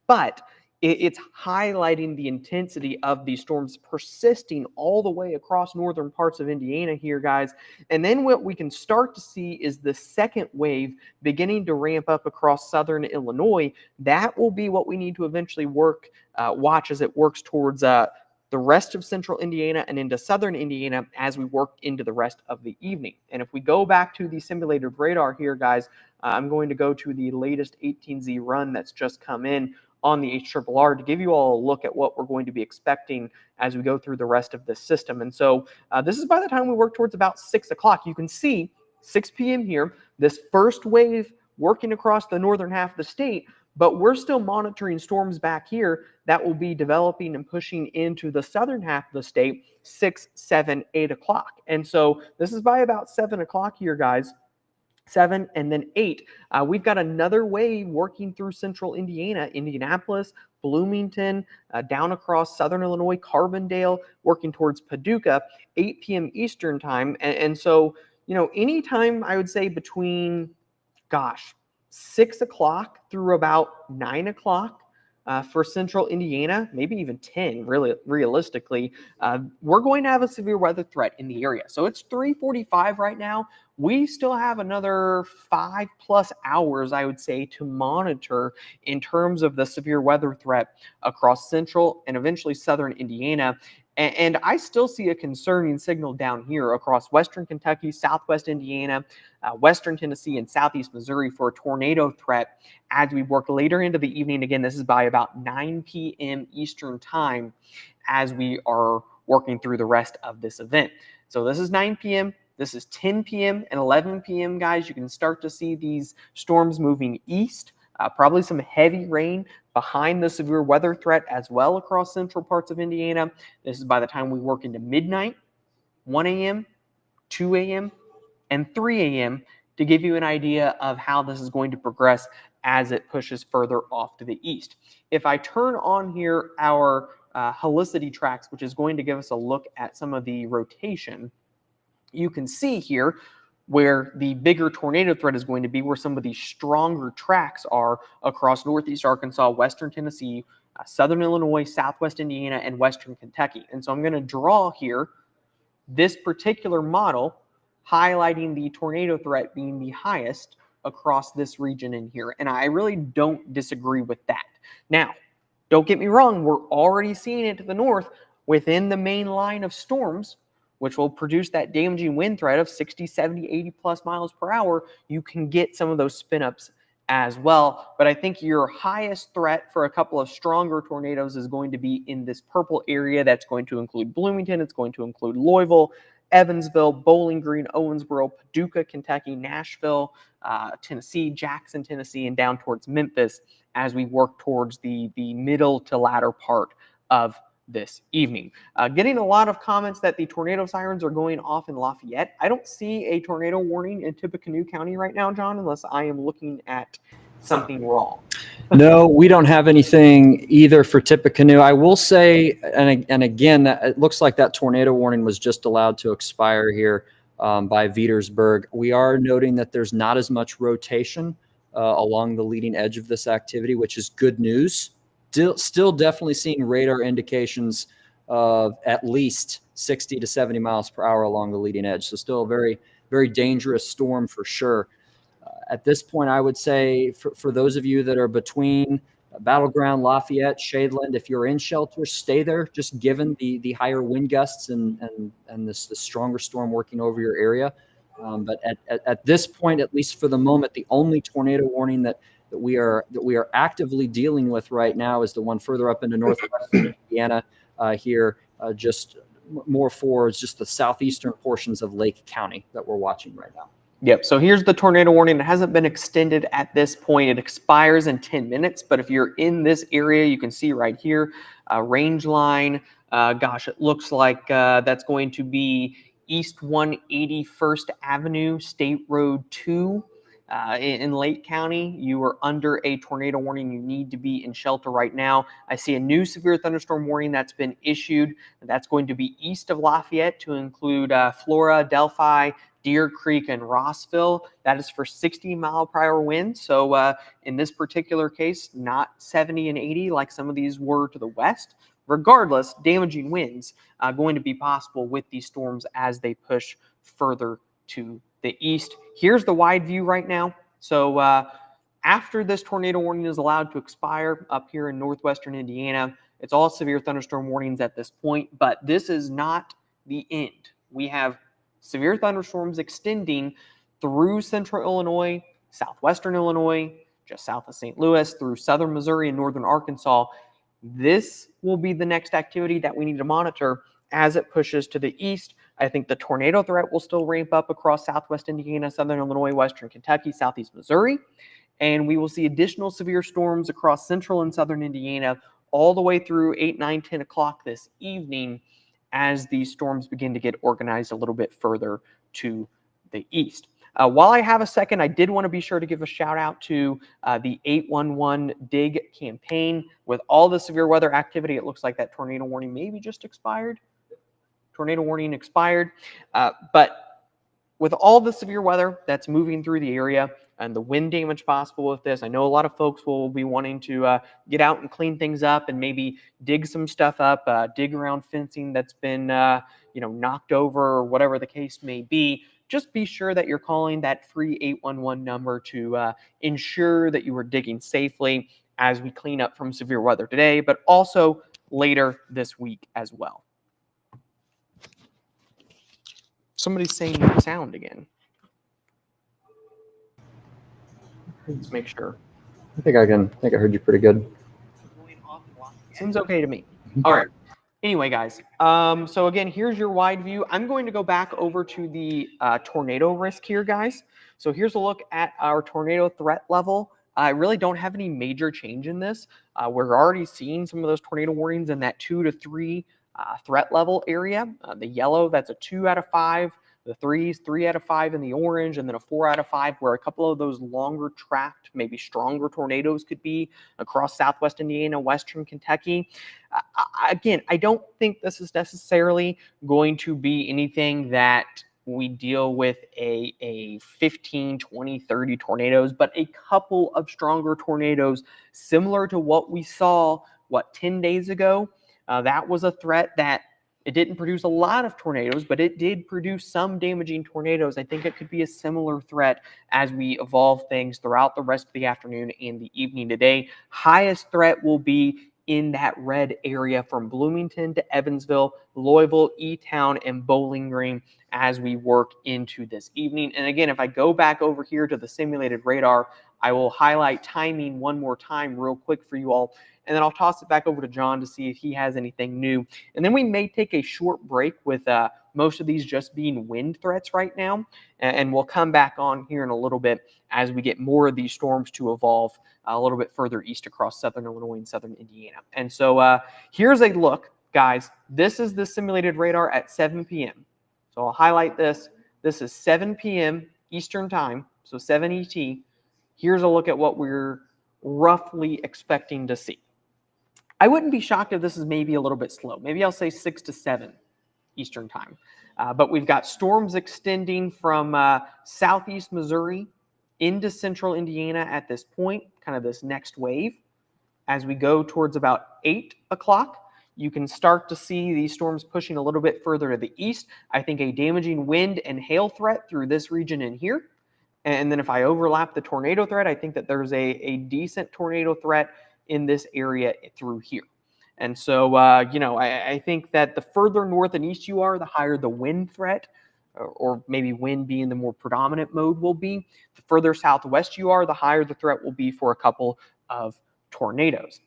but it's highlighting the intensity of these storms persisting all the way across northern parts of Indiana here, guys. And then what we can start to see is the second wave beginning to ramp up across southern Illinois. That will be what we need to eventually watch as it works towards the rest of central Indiana and into southern Indiana as we work into the rest of the evening. And if we go back to the simulated radar here, guys, I'm going to go to the latest 18Z run that's just come in on the HRRR to give you all a look at what we're going to be expecting as we go through the rest of this system. And so this is by the time we work towards about 6 o'clock. You can see 6 p.m. here, this first wave working across the northern half of the state, but we're still monitoring storms back here that will be developing and pushing into the southern half of the state 6, 7, 8 o'clock. And so this is by about 7 o'clock here, guys. 7 and then 8. We've got another wave working through central Indiana, Indianapolis, Bloomington, down across southern Illinois, Carbondale, working towards Paducah, 8 p.m. Eastern time. And so, anytime I would say between, 6 o'clock through about 9 o'clock, for central Indiana, maybe even 10, really realistically, we're going to have a severe weather threat in the area. So it's 3:45 right now. We still have another 5+ hours, I would say, to monitor in terms of the severe weather threat across central and eventually southern Indiana. And I still see a concerning signal down here across western Kentucky, southwest Indiana, western Tennessee, and southeast Missouri for a tornado threat as we work later into the evening. Again, this is by about 9 p.m. Eastern time as we are working through the rest of this event. So this is 9 p.m., this is 10 p.m. and 11 p.m., guys. You can start to see these storms moving east. Probably some heavy rain behind the severe weather threat as well across central parts of Indiana. This is by the time we work into midnight, 1 a.m., 2 a.m., and 3 a.m. to give you an idea of how this is going to progress as it pushes further off to the east. If I turn on here our helicity tracks, which is going to give us a look at some of the rotation, you can see here where the bigger tornado threat is going to be, where some of the stronger tracks are across northeast Arkansas, western Tennessee, southern Illinois, southwest Indiana, and western Kentucky. And so I'm going to draw here this particular model highlighting the tornado threat being the highest across this region in here. And I really don't disagree with that. Now, don't get me wrong, we're already seeing it to the north within the main line of storms, which will produce that damaging wind threat of 60, 70, 80+ miles per hour. You can get some of those spin ups as well. But I think your highest threat for a couple of stronger tornadoes is going to be in this purple area. That's going to include Bloomington. It's going to include Louisville, Evansville, Bowling Green, Owensboro, Paducah, Kentucky, Nashville, Tennessee, Jackson, Tennessee, and down towards Memphis as we work towards the middle to latter part of this evening. Getting a lot of comments that the tornado sirens are going off in Lafayette. I don't see a tornado warning in Tippecanoe County right now, John, unless I am looking at something wrong. No, we don't have anything either for Tippecanoe. I will say, and again, that it looks like that tornado warning was just allowed to expire here by Vietersburg. We are noting that there's not as much rotation along the leading edge of this activity, which is good news. Still definitely seeing radar indications of at least 60 to 70 miles per hour along the leading edge. So still a very, very dangerous storm for sure. At this point, I would say for those of you that are between Battleground, Lafayette, Shadeland, if you're in shelter, stay there, just given the higher wind gusts and the stronger storm working over your area. But at this point, at least for the moment, the only tornado warning that we are actively dealing with right now is the one further up into northwestern Indiana here, just more for just the southeastern portions of Lake County that we're watching right now. Yep. So here's the tornado warning. It hasn't been extended at this point. It expires in 10 minutes. But if you're in this area, you can see right here, range line. Gosh, it looks like that's going to be East 181st Avenue, State Road 2. In Lake County, you are under a tornado warning. You need to be in shelter right now. I see a new severe thunderstorm warning that's been issued. That's going to be east of Lafayette to include Flora, Delphi, Deer Creek, and Rossville. That is for 60-mile-per-hour winds. So in this particular case, not 70 and 80 like some of these were to the west. Regardless, damaging winds going to be possible with these storms as they push further to the east. Here's the wide view right now. So after this tornado warning is allowed to expire up here in northwestern Indiana, it's all severe thunderstorm warnings at this point, but this is not the end. We have severe thunderstorms extending through central Illinois, southwestern Illinois, just south of St. Louis, through southern Missouri and northern Arkansas. This will be the next activity that we need to monitor as it pushes to the east. I think the tornado threat will still ramp up across southwest Indiana, southern Illinois, western Kentucky, southeast Missouri. And we will see additional severe storms across central and southern Indiana all the way through 8, 9, 10 o'clock this evening as these storms begin to get organized a little bit further to the east. While I have a second, I did want to be sure to give a shout out to the 811 DIG campaign. With all the severe weather activity, it looks like that tornado warning maybe just expired. Tornado warning expired. But with all the severe weather that's moving through the area and the wind damage possible with this, I know a lot of folks will be wanting to get out and clean things up and maybe dig some stuff up, dig around fencing that's been knocked over or whatever the case may be. Just be sure that you're calling that free 811 number to ensure that you are digging safely as we clean up from severe weather today, but also later this week as well. Somebody's saying no sound again. Let's make sure. I think I heard you pretty good. Seems okay to me. All right. Anyway, guys, so again, here's your wide view. I'm going to go back over to the tornado risk here, guys. So here's a look at our tornado threat level. I really don't have any major change in this. We're already seeing some of those tornado warnings in that 2 to 3 threat level area. The yellow, that's a 2 out of 5. The 3s, 3 out of 5 in the orange, and then a 4 out of 5 where a couple of those longer tracked, maybe stronger tornadoes could be across southwest Indiana, western Kentucky. Again, I don't think this is necessarily going to be anything that we deal with a 15, 20, 30 tornadoes, but a couple of stronger tornadoes similar to what we saw, 10 days ago. That was a threat that it didn't produce a lot of tornadoes, but it did produce some damaging tornadoes. I think it could be a similar threat as we evolve things throughout the rest of the afternoon and the evening today. Highest threat will be in that red area from Bloomington to Evansville, Louisville, E-Town, and Bowling Green as we work into this evening. And again, if I go back over here to the simulated radar, I will highlight timing one more time real quick for you all, and then I'll toss it back over to John to see if he has anything new. And then we may take a short break with most of these just being wind threats right now, and we'll come back on here in a little bit as we get more of these storms to evolve a little bit further east across southern Illinois and southern Indiana. And so here's a look, guys. This is the simulated radar at 7 p.m. So I'll highlight this. This is 7 p.m. Eastern time, so 7 ET. Here's a look at what we're roughly expecting to see. I wouldn't be shocked if this is maybe a little bit slow. Maybe I'll say 6 to 7 Eastern time. But we've got storms extending from southeast Missouri into central Indiana at this point, kind of this next wave. As we go towards about 8 o'clock, you can start to see these storms pushing a little bit further to the east. I think a damaging wind and hail threat through this region in here. And then if I overlap the tornado threat, I think that there's a decent tornado threat in this area through here. And so, I think that the further north and east you are, the higher the wind threat, or maybe wind being the more predominant mode will be. The further southwest you are, the higher the threat will be for a couple of tornadoes.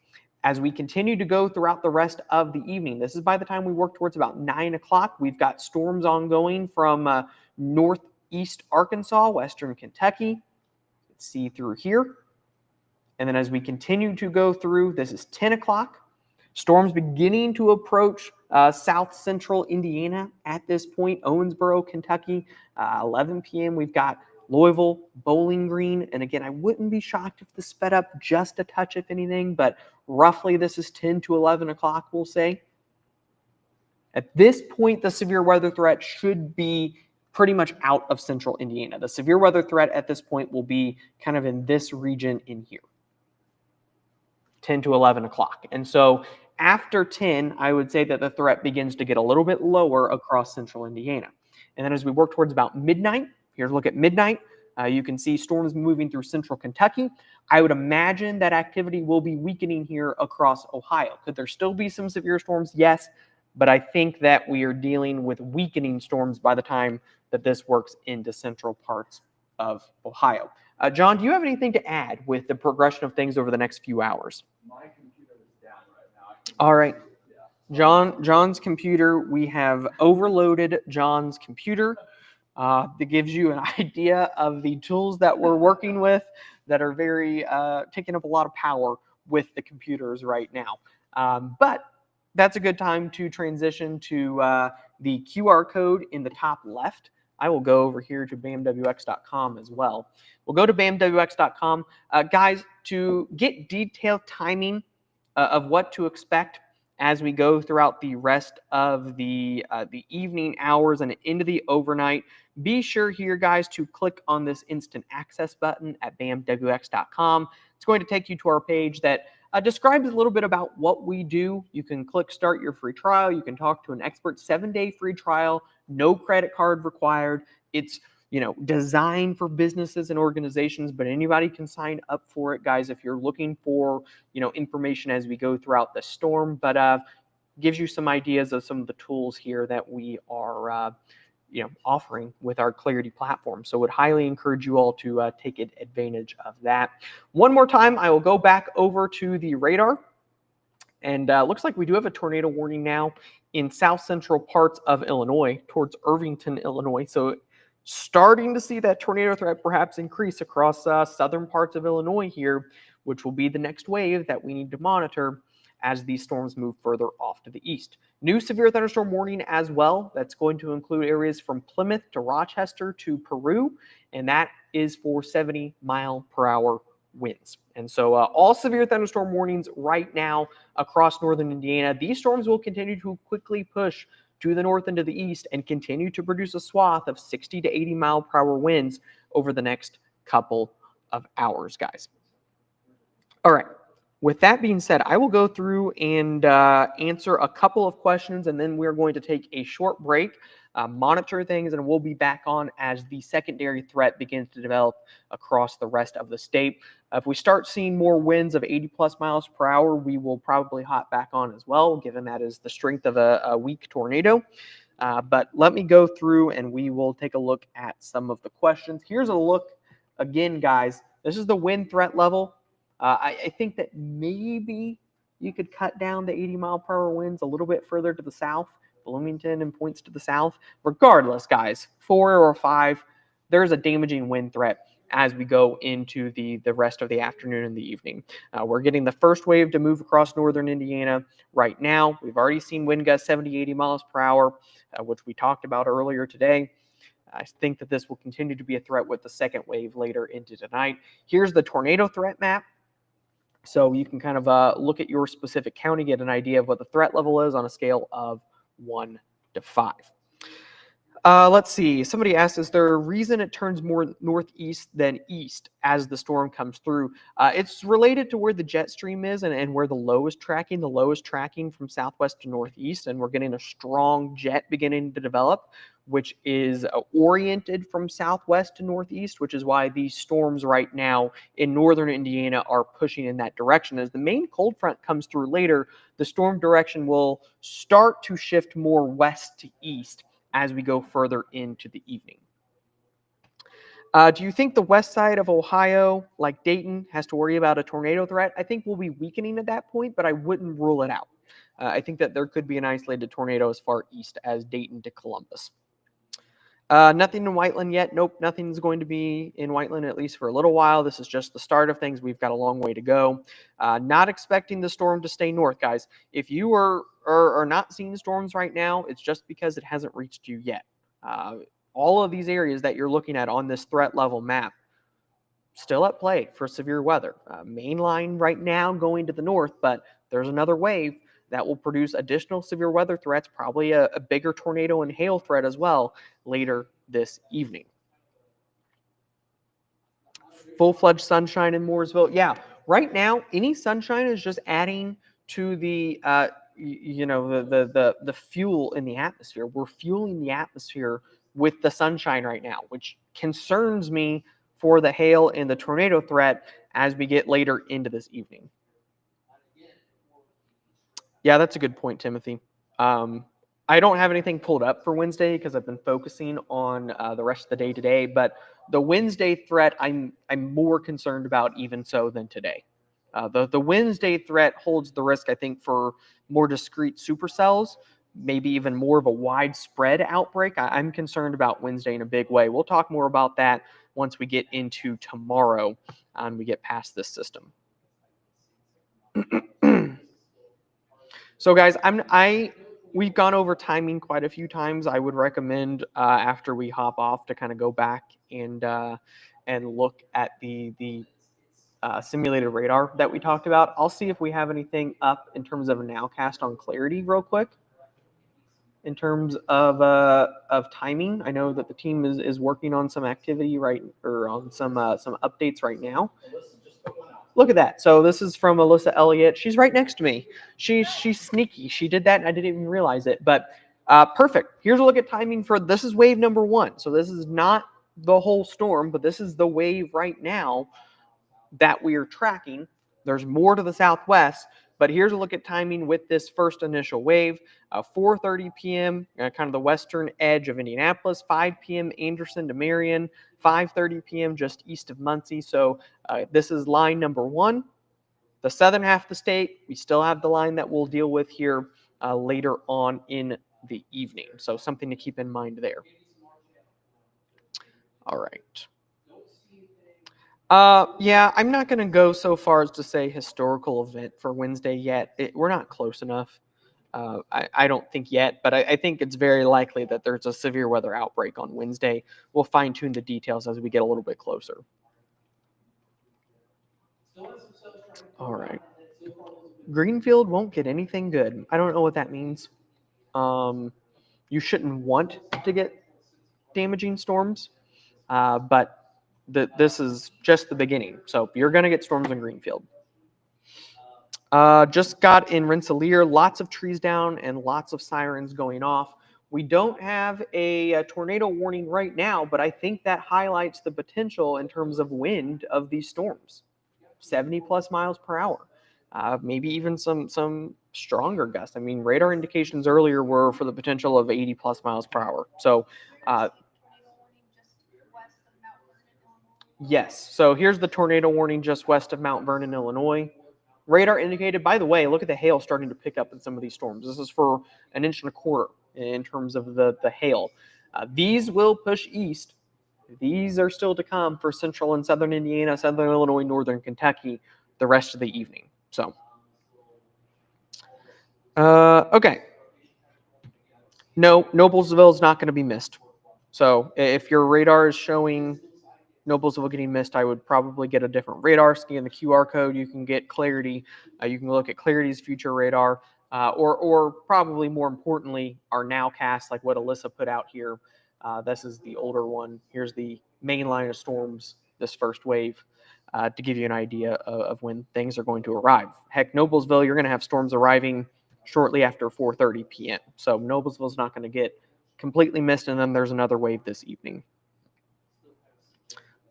As we continue to go throughout the rest of the evening, this is by the time we work towards about 9 o'clock, we've got storms ongoing from northeast Arkansas, western Kentucky. Let's see through here. And then as we continue to go through, this is 10 o'clock. Storms beginning to approach south central Indiana at this point, Owensboro, Kentucky, 11 p.m. We've got Louisville, Bowling Green. And again, I wouldn't be shocked if this sped up just a touch, if anything, but roughly this is 10 to 11 o'clock, we'll say. At this point, the severe weather threat should be pretty much out of central Indiana. The severe weather threat at this point will be kind of in this region in here, 10 to 11 o'clock. And so after 10, I would say that the threat begins to get a little bit lower across central Indiana. And then as we work towards about midnight, here's a look at midnight. You can see storms moving through central Kentucky. I would imagine that activity will be weakening here across Ohio. Could there still be some severe storms? Yes. But I think that we are dealing with weakening storms by the time that this works into central parts of Ohio. John, do you have anything to add with the progression of things over the next few hours? My computer is down right now. All right. John's computer, we have overloaded John's computer. That gives you an idea of the tools that we're working with that are very taking up a lot of power with the computers right now. But that's a good time to transition to the QR code in the top left. I will go over here to bamwx.com as well. We'll go to bamwx.com. Guys, to get detailed timing of what to expect as we go throughout the rest of the evening hours and into the overnight, be sure here, guys, to click on this instant access button at bamwx.com. It's going to take you to our page that describes a little bit about what we do. You can click start your free trial. You can talk to an expert, 7-day free trial, no credit card required. It's designed for businesses and organizations, but anybody can sign up for it, guys, if you're looking for, information as we go throughout the storm, but gives you some ideas of some of the tools here that we are, offering with our Clarity platform. So would highly encourage you all to take advantage of that. One more time, I will go back over to the radar. And looks like we do have a tornado warning now in south central parts of Illinois towards Irvington, Illinois. So starting to see that tornado threat perhaps increase across southern parts of Illinois here, which will be the next wave that we need to monitor as these storms move further off to the east. New severe thunderstorm warning as well. That's going to include areas from Plymouth to Rochester to Peru, and that is for 70-mile-per-hour winds. And so all severe thunderstorm warnings right now across northern Indiana. These storms will continue to quickly push to the north and to the east and continue to produce a swath of 60 to 80-mile-per-hour winds over the next couple of hours, guys. All right. With that being said, I will go through and answer a couple of questions, and then we're going to take a short break, monitor things, and we'll be back on as the secondary threat begins to develop across the rest of the state. If we start seeing more winds of 80-plus miles per hour, we will probably hop back on as well, given that is the strength of a weak tornado. But let me go through, and we will take a look at some of the questions. Here's a look, again, guys. This is the wind threat level. I think that maybe you could cut down the 80-mile-per-hour winds a little bit further to the south, Bloomington and points to the south. Regardless, guys, 4 or 5, there's a damaging wind threat as we go into the rest of the afternoon and the evening. We're getting the first wave to move across northern Indiana right now. We've already seen wind gusts 70, 80 miles per hour, which we talked about earlier today. I think that this will continue to be a threat with the second wave later into tonight. Here's the tornado threat map. So you can kind of look at your specific county, get an idea of what the threat level is on a scale of 1 to 5. Let's see. Somebody asked, is there a reason it turns more northeast than east as the storm comes through? It's related to where the jet stream is and where the low is tracking. The low is tracking from southwest to northeast, and we're getting a strong jet beginning to develop, which is oriented from southwest to northeast, which is why these storms right now in northern Indiana are pushing in that direction. As the main cold front comes through later, the storm direction will start to shift more west to east as we go further into the evening. Do you think the west side of Ohio, like Dayton, has to worry about a tornado threat? I think we'll be weakening at that point, but I wouldn't rule it out. I think that there could be an isolated tornado as far east as Dayton to Columbus. Nothing in Whiteland yet. Nope, nothing's going to be in Whiteland at least for a little while. This is just the start of things. We've got a long way to go. Not expecting the storm to stay north, guys. If you are not seeing storms right now, it's just because it hasn't reached you yet. All of these areas that you're looking at on this threat level map still at play for severe weather. Main line right now going to the north, but there's another wave that will produce additional severe weather threats, probably a bigger tornado and hail threat as well later this evening. Full-fledged sunshine in Mooresville. Yeah, right now any sunshine is just adding to the the fuel in the atmosphere. We're fueling the atmosphere with the sunshine right now, which concerns me for the hail and the tornado threat as we get later into this evening. Yeah, that's a good point, Timothy. I don't have anything pulled up for Wednesday because I've been focusing on the rest of the day today. But the Wednesday threat, I'm more concerned about even so than today. The Wednesday threat holds the risk, I think, for more discrete supercells, maybe even more of a widespread outbreak. I'm concerned about Wednesday in a big way. We'll talk more about that once we get into tomorrow and we get past this system. So, guys, we've gone over timing quite a few times. I would recommend after we hop off to kind of go back and look at the simulated radar that we talked about. I'll see if we have anything up in terms of a Nowcast on clarity real quick. In terms of timing, I know that the team is working on some activity or on some updates right now. Look at that. So this is from Alyssa Elliott. She's right next to me. She's sneaky. She did that and I didn't even realize it. But perfect. Here's a look at timing for this is wave number 1. So this is not the whole storm, but this is the wave right now that we are tracking. There's more to the southwest, but here's a look at timing with this first initial wave. 4:30 p.m., kind of the western edge of Indianapolis. 5 p.m. Anderson to Marion. 5:30 p.m. just east of Muncie. So this is line number 1. The southern half of the state, we still have the line that we'll deal with here later on in the evening. So something to keep in mind there. All right. Yeah, I'm not going to go so far as to say historical event for Wednesday yet. We're not close enough. I don't think yet, but I think it's very likely that there's a severe weather outbreak on Wednesday. We'll fine tune the details as we get a little bit closer. All right. Greenfield won't get anything good. I don't know what that means. You shouldn't want to get damaging storms, but this is just the beginning. So you're going to get storms in Greenfield. Just got in Rensselaer, lots of trees down and lots of sirens going off. We don't have a tornado warning right now, but I think that highlights the potential in terms of wind of these storms. 70 plus miles per hour. Maybe even some stronger gusts. I mean, radar indications earlier were for the potential of 80 plus miles per hour. So, yes. So here's the tornado warning just west of Mount Vernon, Illinois. Radar indicated, by the way, look at the hail starting to pick up in some of these storms. This is for 1.25 inches in terms of the hail. These will push east. These are still to come for central and southern Indiana, southern Illinois, northern Kentucky the rest of the evening. So, okay. No, Noblesville is not going to be missed. So if your radar is showing Noblesville getting missed, I would probably get a different radar. Scan the QR code. You can get clarity. You can look at Clarity's future radar, or probably more importantly, our Nowcast, like what Alyssa put out here. This is the older one. Here's the main line of storms, this first wave, to give you an idea of when things are going to arrive. Heck, Noblesville, you're going to have storms arriving shortly after 4:30 p.m. So Noblesville's not going to get completely missed, and then there's another wave this evening.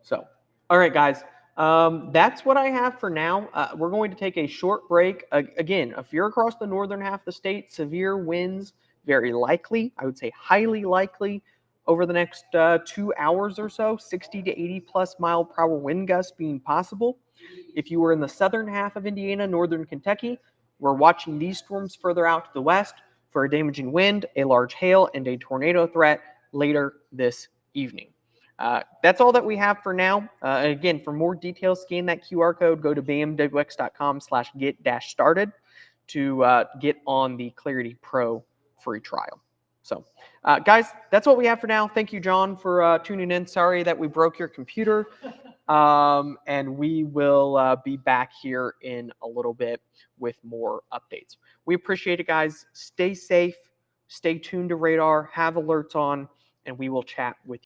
So, all right, guys, that's what I have for now. We're going to take a short break. Again, if you're across the northern half of the state, severe winds, very likely, I would say highly likely, over the next 2 hours or so, 60 to 80 plus mile per hour wind gusts being possible. If you were in the southern half of Indiana, northern Kentucky, we're watching these storms further out to the west for a damaging wind, a large hail, and a tornado threat later this evening. That's all that we have for now. Again, for more details, scan that QR code, go to bmwx.com/get-started to get on the Clarity Pro free trial. So, guys, that's what we have for now. Thank you, John, for tuning in. Sorry that we broke your computer. And we will be back here in a little bit with more updates. We appreciate it, guys. Stay safe. Stay tuned to Radar. Have alerts on, and we will chat with you.